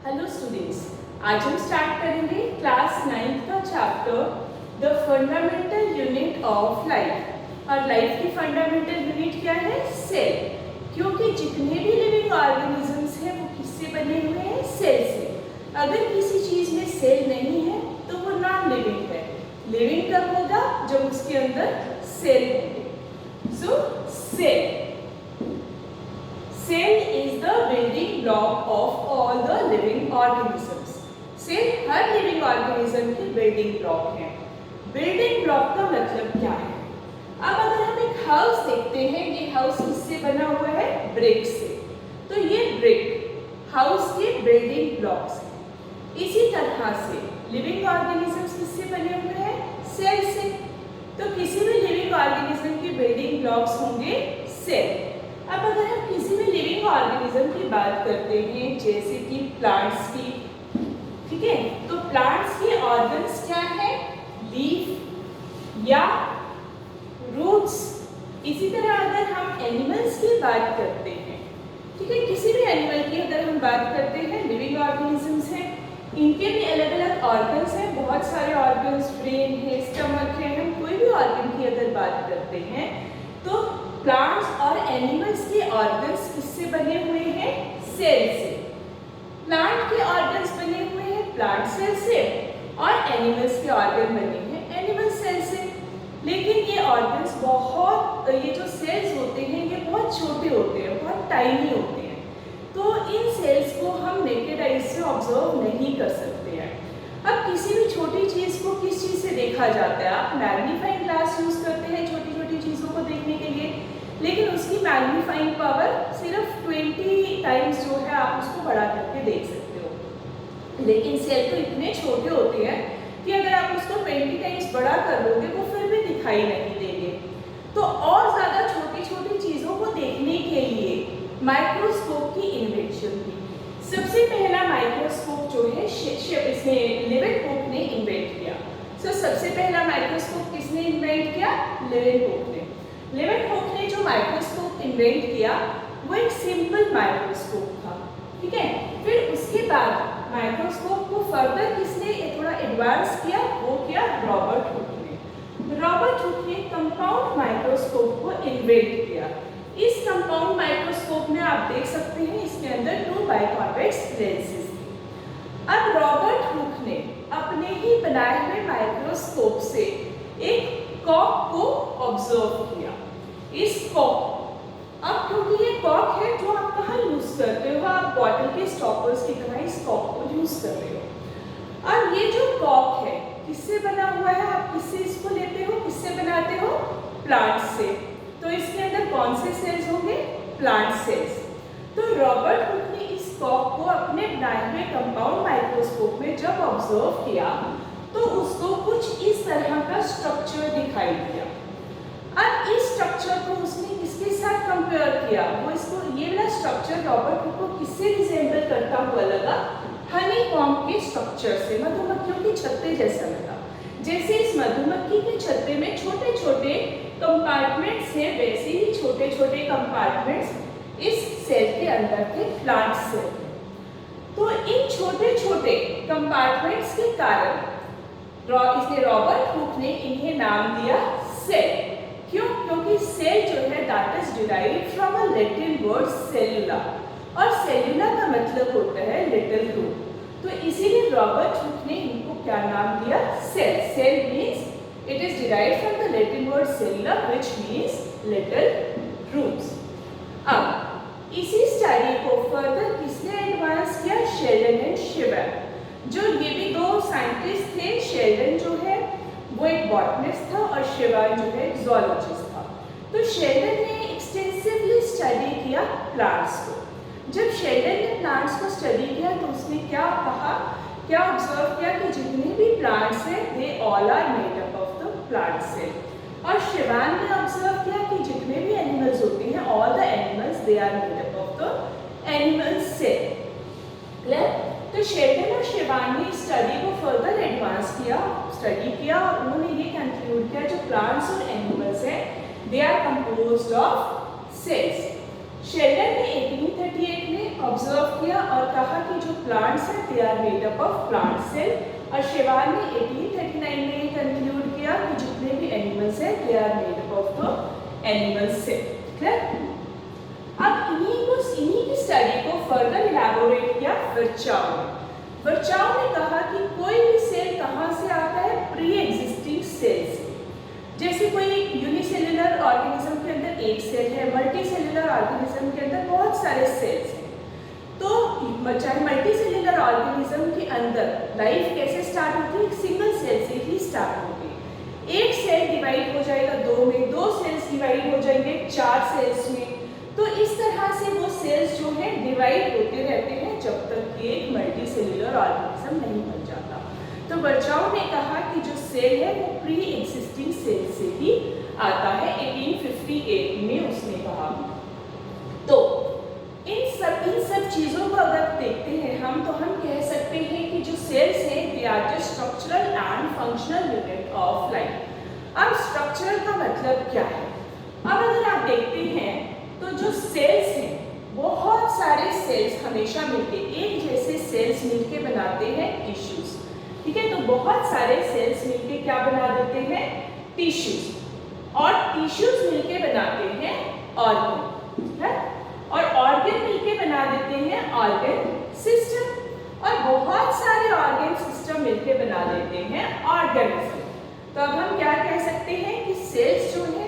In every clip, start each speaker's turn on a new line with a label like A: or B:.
A: Hello students, आज हम start करेंगे क्लास 9th का chapter the fundamental unit of life. और लाइफ की फंडामेंटल यूनिट क्या है? सेल। क्योंकि जितने भी लिविंग ऑर्गेनिजम्स हैं वो किससे बने हुए हैं? सेल से। अगर किसी चीज में सेल नहीं है तो वो नॉन लिविंग है। लिविंग कब होगा? जब उसके अंदर सेल होंगे। सो cell Cell is the building block of all the living organisms. Cell her living organism की building block है। Building block का मतलब क्या है? अब अगर हम एक हाउस देखते हैं, ये हाउस किससे बना हुआ है? ब्रिक से। तो ये ब्रिक हाउस के बिल्डिंग ब्लॉक्स हैं। इसी तरह से लिविंग ऑर्गेनिजम्स किससे बने हुए हैं? सेल से। तो किसी भी लिविंग ऑर्गेनिज्म के बिल्डिंग ब्लॉक्स होंगे सेल। अब अगर हम किसी भी लिविंग ऑर्गेनिज्म की बात करते हैं, जैसे कि प्लांट्स की, ठीक है, तो प्लांट्स के ऑर्गन्स क्या है? लीफ या रूट्स। इसी तरह अगर हम एनिमल्स की बात करते हैं, ठीक है, किसी भी एनिमल की अगर हम बात करते हैं, लिविंग ऑर्गेनिजम्स हैं, इनके भी अलग अलग ऑर्गन्स हैं, बहुत सारे ऑर्गन्स, ब्रेन है, स्टमक है। हम कोई भी ऑर्गन की अगर बात करते हैं तो प्लांट्स और एनिमल्स के ऑर्गन्स किससे बने हुए हैं? सेल से। प्लांट के ऑर्गन्स बने हुए हैं प्लांट सेल से और एनिमल्स के ऑर्गन बने हैं एनिमल सेल से। लेकिन ये ऑर्गन्स बहुत, ये जो सेल्स होते हैं ये बहुत छोटे होते हैं, बहुत टाइनी होते हैं। तो इन सेल्स को हम नेकेड आइज से ऑब्जर्व नहीं कर सकते हैं। अब किसी भी छोटी चीज़ को किस चीज़ से देखा जाता है? आप मैग्नीफाइंग ग्लास यूज़ करते हैं छोटी छोटी चीज़ों को देखने के लिए, लेकिन उसकी मैग्नीफाइंग पावर सिर्फ 20 टाइम्स जो है आप उसको बढ़ा करके देख सकते हो। लेकिन सेल तो इतने छोटे होते हैं कि अगर आप उसको 20 टाइम्स बड़ा कर दोगे वो फिर भी दिखाई नहीं देंगे। तो और ज़्यादा छोटी छोटी चीज़ों को देखने के लिए माइक्रोस्कोप की इन्वेंशन हुई। सबसे पहला माइक्रोस्कोप जो है इसने लेवेनकोफ ने इन्वेंट किया। सबसे पहला माइक्रोस्कोप किसने इन्वेंट किया? लेवेनकोफ ने। लेवेनकोफ ने जो माइक्रोस्कोप इन्वेंट किया वो एक सिंपल माइक्रोस्कोप था, ठीक है। फिर उसके बाद माइक्रोस्कोप को फर्दर किसने थोड़ा एडवांस किया? वो किया रॉबर्ट हुक ने। रॉबर्ट हुक ने कंपाउंड माइक्रोस्कोप को इन्वेंट किया। इस कंपाउंड माइक्रोस्कोप में आप देख सकते हैं इसके अंदर 2 बाइकॉन्वेक्स लेंसेज थे। अब रॉबर्ट हुक ने अपने ही बनाए हुए माइक्रोस्कोप से एक कॉक को ऑब्जर्व किया। इस कॉक, अब क्योंकि ये कॉक है जो आप कहाँ यूज करते हो? आप बॉटल के स्टॉपर्स की तरह इस कॉक को यूज कर रहे हो। अब ये जो कॉक है किससे बना हुआ है? आप किससे इसको लेते हो? किससे बनाते हो? प्लांट से। तो इसके अंदर कौन से सेल्स होंगे? Plant cells. तो रॉबर्ट हुक ने इस कॉक को अपने बनाए हुए कंपाउंड माइक्रोस्कोप में जब ऑब्जर्व किया तो उसको कुछ इस तरह का स्ट्रक्चर दिखाई दिया। अब इस स्ट्रक्चर को उसने किसके साथ कंपेयर किया? वो इसको, ये वाला स्ट्रक्चर रॉबर्ट हुक को किससे रिजेंबल करता हुआ लगा? हनीकॉम्ब के स्ट्रक्चर से, मधुमक्खियों के छत्ते जैसा लगा। जैसे इस मधुमक्खी के छत्ते में छोटे छोटे कंपार्टमेंट्स हैं, वैसे ही छोटे छोटे कंपार्टमेंट्स इस सेल के अंदर थे, प्लांट सेल। तो इन छोटे छोटे कंपार्टमेंट्स के कारण इसने रॉबर्ट हुक ने इन्हें नाम दिया सेल। क्यों? क्योंकि सेल जो है that is derived from a Latin word cellula, और सेल्यूला का मतलब होता है लिटिल रूट। तो इसीलिए रॉबर्ट हुक ने इनको क्या नाम दिया? Cell. Cell means it is derived from the Latin word cellula which means little roots. अब इसी स्टडी को फर्दर किसने एडवांस किया? Schleiden and Schwann. जो ये भी 2 साइंटिस्ट थे। शेल्डन जो है वो एक बॉटनिस्ट था और शिवान जो है एक ज़ूलॉजिस्ट था। तो शेल्डन ने एक्सटेंसिवली स्टडी किया प्लांट्स को। जब शेल्डन ने प्लांट्स को स्टडी किया तो उसने क्या कहा, क्या ऑब्जर्व किया कि जितने भी प्लांट्स हैं they all are made up of the plant cell. और शिवान ने ऑब्जर्व किया कि जितने भी एनिमल्स होते हैं all the animals they are made up of the animal cell. Clear? तो शेल्डन और शिवान ने स्टडी को फर्दर एडवांस किया, स्टडी किया और उन्होंने ये कंक्लूड किया जो प्लांट्स और एनिमल्स हैं they are composed of cells. Schleiden ने 1838 में ऑब्जर्व किया और कहा कि जो प्लांट्स हैं they are made up of plant cell. और शेवाल ने 1839 में ये कंक्लूड किया कि जितने भी एनिमल्स हैं they are made up of the animal cell. Clear? अब इन्हीं की स्टडी को फर्दर इलैबोरेट किया वर्चाउ ने। वर्चाउ ने कहा कि कोई भी सेल कहाँ से आता है, प्री एग्जिस्टिंग सेल से। जैसे कोई यूनिसेल्युलर ऑर्गेनिज्म के अंदर एक सेल है, मल्टी सेल्युलर ऑर्गेनिज्म के अंदर बहुत सारे सेल्स हैं, तो चाहे मल्टी सेल्युलर ऑर्गेनिज्म के अंदर लाइफ कैसे स्टार्ट होती है, एक सिंगल सेल से ही स्टार्ट होती है। एक सेल डिवाइड हो जाएगा दो में, दो सेल्स डिवाइड हो जाएंगे चार सेल्स में। तो इस तरह से वो सेल्स जो है डिवाइड होते रहते हैं जब तक कि एक मल्टी सेल्युलर ऑर्गेनिज्म नहीं बन जाता। तो वर्चाउ ने कहा कि जो सेल है वो प्री एग्जिस्टिंग सेल से ही आता है, 1858 में उसने कहा। तो इन सब चीज़ों को अगर देखते हैं हम, तो हम कह सकते हैं कि जो सेल्स हैं they are the structural and functional unit of life. अब स्ट्रक्चरल का मतलब क्या है? अब अगर आप देखते हैं तो जो सेल्स हैं, बहुत सारे सेल्स हमेशा मिलके एक जैसे सेल्स मिलके बनाते हैं टिश्यूज। ठीक है, तो बहुत सारे सेल्स मिलके क्या बना देते हैं, टिश्यूज, और टिश्यूज मिलके बनाते हैं ऑर्गन है, और ऑर्गन मिलके बना देते हैं ऑर्गन सिस्टम, और बहुत सारे ऑर्गन सिस्टम मिलके बना देते हैं ऑर्गेनिज्म। तो अब हम क्या कह सकते हैं कि सेल्स जो है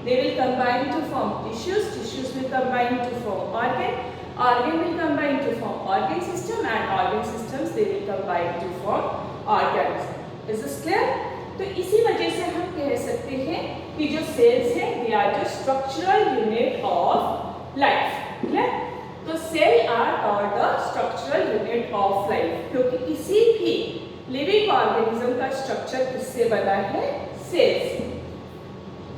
A: they will combine to form tissues will combine to form organ will combine to form organ system, and organ systems they will combine to form organism. Is this clear? तो इसी वजह से हम कह सकते हैं कि जो सेल्स हैं they are the structural unit of life. Clear? तो cell are called the structural unit of life, क्योंकि किसी भी लिविंग ऑर्गेनिज्म का स्ट्रक्चर किससे बना है, सेल्स से।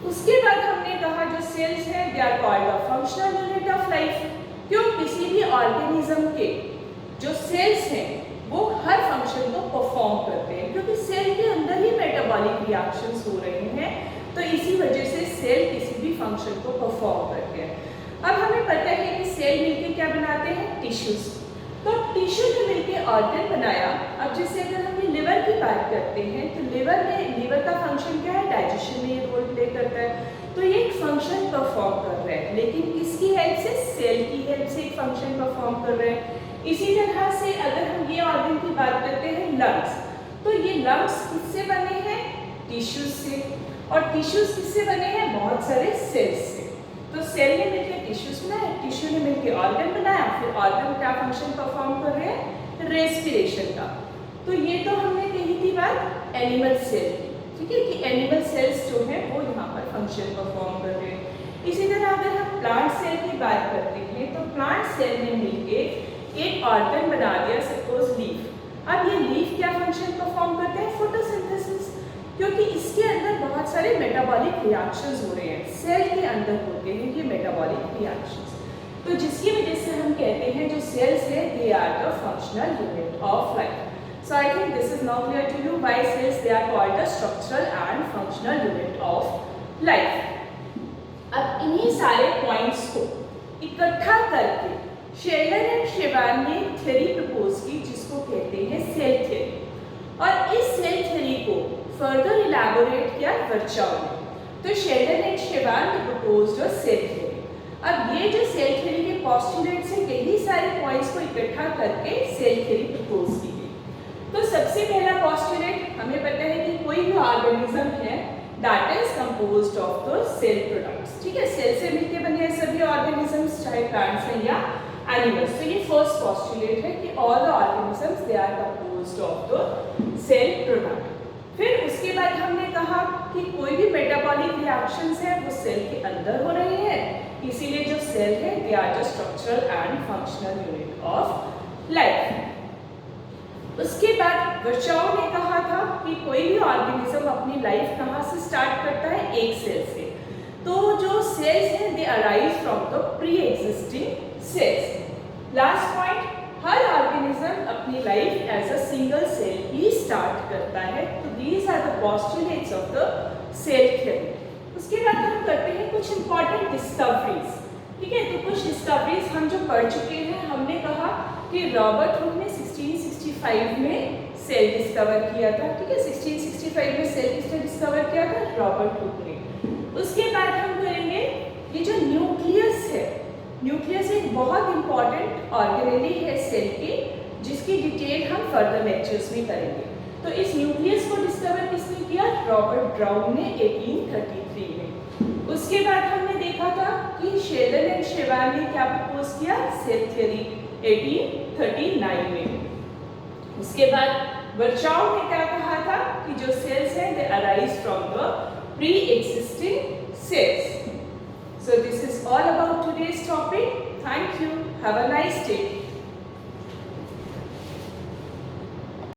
A: उसके बाद हमने कहा जो सेल्स हैं they are called the functional unit of life, क्यों किसी भी ऑर्गेनिज्म के जो सेल्स हैं वो हर फंक्शन को परफॉर्म करते हैं, क्योंकि सेल के अंदर ही मेटाबॉलिक रिएक्शंस हो रहे हैं, तो इसी वजह से सेल किसी भी फंक्शन को परफॉर्म करते हैं। अब हमें पता है कि सेल मिलके क्या बनाते हैं, टिश्यूज। तो टिश्यू ने मिलके ऑर्गन बनाया। अब जैसे अगर हम लिवर की बात करते हैं तो लिवर का फंक्शन क्या है, डाइजेशन में ये रोल प्ले करता है, तो ये एक फंक्शन परफॉर्म कर रहा है, लेकिन किसकी हेल्प से, सेल की हेल्प से एक फंक्शन परफॉर्म कर रहे हैं। इसी तरह से अगर हम ये ऑर्गन की बात करते हैं लंग्स, तो ये लंग्स किससे बने हैं, टिश्यूज से, और टिश्यूज किससे बने हैं, बहुत सारे सेल्स से। तो सेल ने मिलकर टिश्यूज बनाया, टिश्यू ने मिलकर ऑर्गन बनाया, फिर ऑर्गन क्या फंक्शन परफॉर्म कर रहे हैं, रेस्पिरेशन का। तो ये तो हमने कही थी बात एनिमल सेल की, ठीक है, कि एनिमल सेल्स जो है वो यहाँ पर फंक्शन परफॉर्म कर रहे हैं। इसी तरह अगर हम प्लांट सेल की बात करते हैं तो प्लांट सेल ने मिलकर एक ऑर्गन बना दिया, सपोज लीफ। अब ये लीफ क्या फंक्शन परफॉर्म करते हैं, फोटोसिंथेसिस, क्योंकि इसके अंदर बहुत सारे मेटाबॉलिक रिएक्शंस हो रहे हैं, सेल के अंदर होते हैं ये मेटाबॉलिक रिएक्शंस। तो जिसकी वजह से हम कहते हैं जो सेल्स है they are the functional unit of life. So I think this is now clear to you why cells they are called the structural and functional unit of life. अब इन्हीं सारे पॉइंट्स को इकट्ठा करके शेलर एंड शेवान ने theory propose की जिसको कहते हैं सेल थ्योरी, और इस सेल थ्योरी को फर्दर इलैबोरेट किया वर्चाउ ने। तो शेलर एंड शेवान ने प्रपोज्ड अ सेल थ्योरी। अब ये जो सेल थ्योरी के पोस्टुलेट्स हैं, कई सारे पॉइंट्स को इकट्ठा करके सेल थ्योरी प्रपोज की। तो सबसे पहला पोस्टुलेट हमें पता है कि कोई भी ऑर्गेनिज्म है that is composed of the cell products, ठीक है, सेल से मिलकर बने हैं सभी ऑर्गेनिजम्स, चाहे प्लांट्स हैं या एनिमल्स। तो ये फर्स्ट पोस्टुलेट है कि all the organisms they are composed of the cell product. फिर उसके बाद हमने कहा कि कोई भी मेटाबॉलिक रिएक्शंस है वो सेल के अंदर हो रहे हैं, इसीलिए जो सेल है they are the structural and functional unit of life. उसके बाद वर्चाउ ने कहा था कि कोई भी ऑर्गेनिज्म अपनी लाइफ कहाँ से स्टार्ट करता है, एक सेल से। तो जो सेल्स हैं they arise from the pre existing cells. Last point, हर ऑर्गेनिज्म अपनी life as a single cell ही स्टार्ट करता है। तो these are the postulates of the cell theory. उसके बाद हम करते हैं कुछ इंपॉर्टेंट डिस्कवरीज ठीक है, तो कुछ डिस्कवरीज हम जो पढ़ चुके हैं, हमने कहा कि रॉबर्ट हुक ने 1665 में सेल डिस्कवर किया था। ठीक है, 1665 में सेल किसने डिस्कवर किया था? रॉबर्ट हुक ने। उसके बाद हम करेंगे ये जो न्यूक्लियस है, न्यूक्लियस एक बहुत इंपॉर्टेंट ऑर्गेनेली है सेल की, जिसकी डिटेल हम फर्दर लेक्चर्स में करेंगे। तो इस न्यूक्लियस को डिस्कवर किसने किया? रॉबर्ट ब्राउन ने 1833 में। उसके बाद हमने देखा था कि शेलन एंड शेवान ने क्या प्रपोज किया? सेल थ्योरी 1839 में। उसके बाद वर्चाउ ने क्या कहा था कि जो सेल्स हैं they arise from the pre existing sales. So this is all about today's topic. Thank you. Have a nice day.